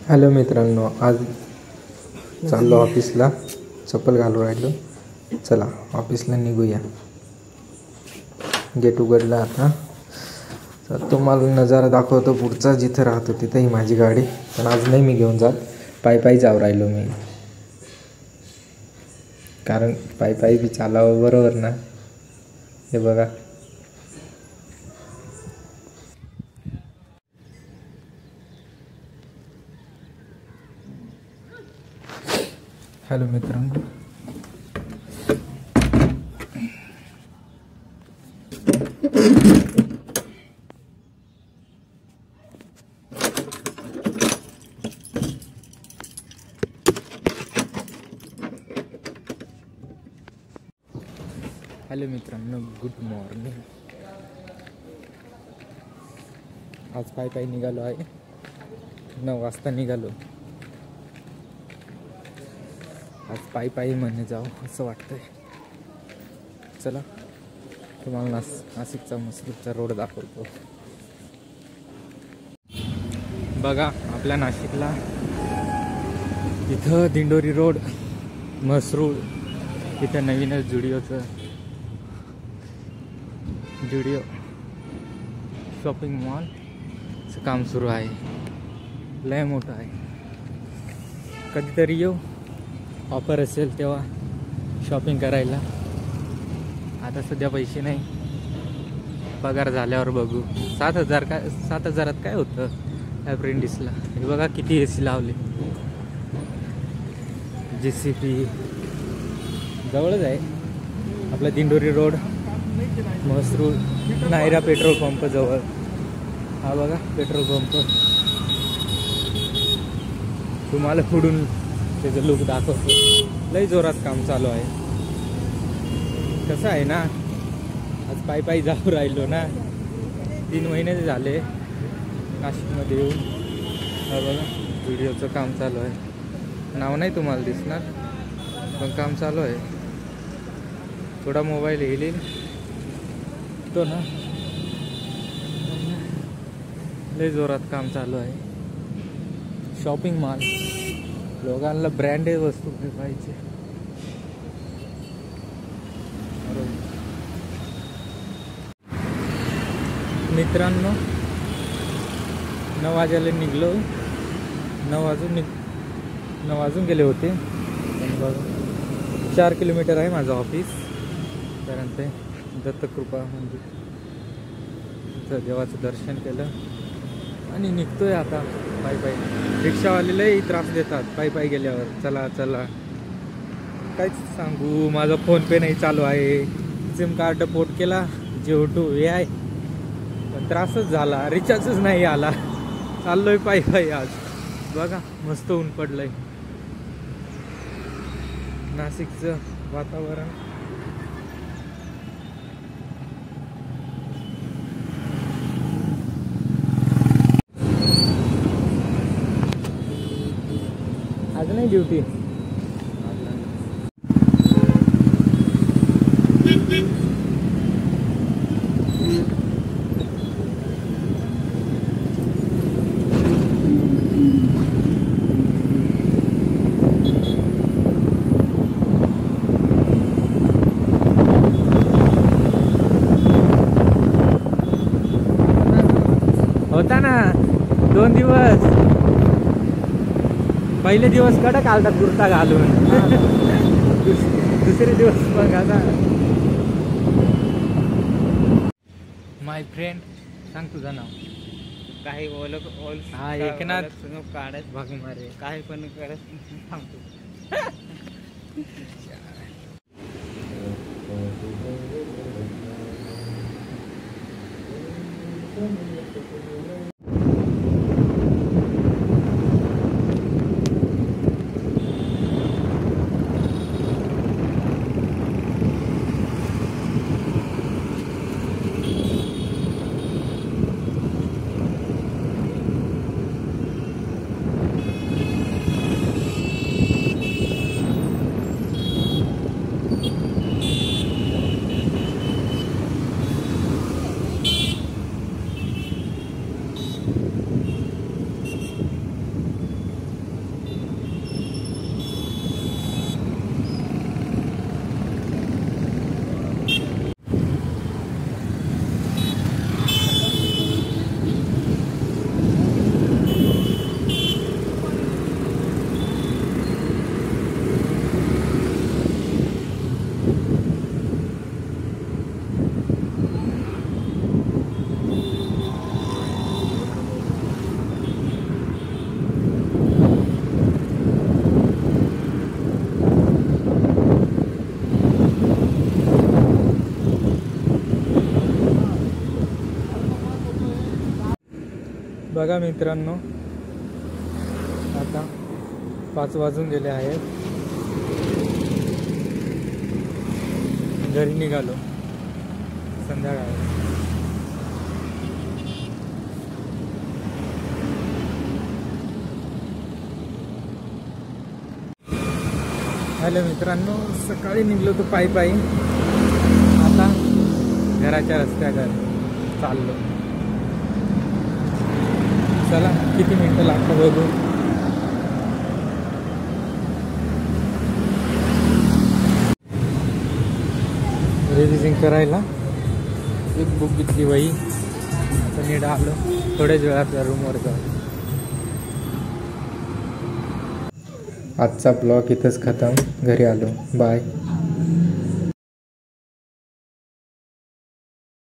Hello मित्रांनो, आज चाललो ऑफिसला. चप्पल घालून राहिलो. चला ऑफिसला निघूया. गेट उघडला आता. तर तुम्हाला नजारा दाखवतो पुढचा. जिथं राहतो तिथं ही माझी गाडी, पण आज नाही मी घेऊन जात. पायी जाऊ राहिलो मी, कारण पायी बी चालावं बरोबर ना. हे बघा, हॅलो मित्रांनो, गुड मॉर्निंग. आज पायी निघालो आहे. 9 वाजता निघालो. आज पायी म्हणे जाऊ असं वाटतंय. चला तुम्हाला नाशिकचा मसरूळचा रोड दाखवतो. बघा आपल्या नाशिकला इथं दिंडोरी रोड, मसरूळ, इथं नवीनच जुडिओ शॉपिंग मॉलचं काम सुरू आहे. लय मोठं आहे. कधीतरी येऊ, ऑफर असेल तेव्हा शॉपिंग करायला. आता सध्या पैसे नाही, पगार झाल्यावर बघू. 7,000 काय होतं अप्रेंटिसला. हे बघा किती AC लावले. JCP जवळच आहे आपला Dindori road, Masrul, Nayara petrol pump जवळ. हा बघा पेट्रोल पंप. तुम्हाला पुढून त्याचं लुक दाखवतो. लई जोरात काम चालू आहे. कसं आहे ना, आज पायी जाऊ राहिलो ना. 3 महिने झाले नाशिकमध्ये येऊन. हा बघा व्हिडिओचं काम चालू आहे. नाव नाही तुम्हाला दिसणार, पण काम चालू आहे. थोडा मोबाईल येईल तो ना. लय जोरात काम चालू आहे. Shopping mall. लोकांना ब्रँडेड वस्तू पाहिजे. मित्रांनो, 9 वाजायला निघलो. 9 वाजून गेले होते. 4 किलोमीटर आहे माझं ऑफिस. कारण ते दत्तकृपा मंदिर, तिथं देवाचं दर्शन केलं आणि निघतोय आता पायी. रिक्षावालेलाही त्रास देतात पायी गेल्यावर. चला काहीच सांगू. माझा फोनपे नाही चालू आहे. सिम कार्ड पोर्ट केला Jio to AI, पण त्रासच झाला. रिचार्जच नाही आला. चाललोय पायी आज. बघा मस्त ऊन पडलंय. नाशिकचं वातावरण. आज नाही ड्युटी. होता ना 2 दिवस. पहिले दिवस कडक आलता कुर्ता घालून. दुसरे दिवस मग आता. माय फ्रेंड, सांग तुझं नाव. काही ओळख हा एकनाथ काढत भाग मारे. काही पण करत सांगतो. बघा मित्रांनो, आता 5 वाजून गेले आहेत. घरी निघालो. संध्याकाळ. हॅलो मित्रांनो, सकाळी निघलो तो पायी. आता घराच्या रस्त्याकडे चाललो. चला किती मिनटं लागतं बघू. रिव्हिजिंग करायला एक बुक घेतली वही. आता नीट आलो. थोड्याच वेळात रूमवर जाऊ. आजचा ब्लॉग इथंच खतम. घरी आलो. बाय.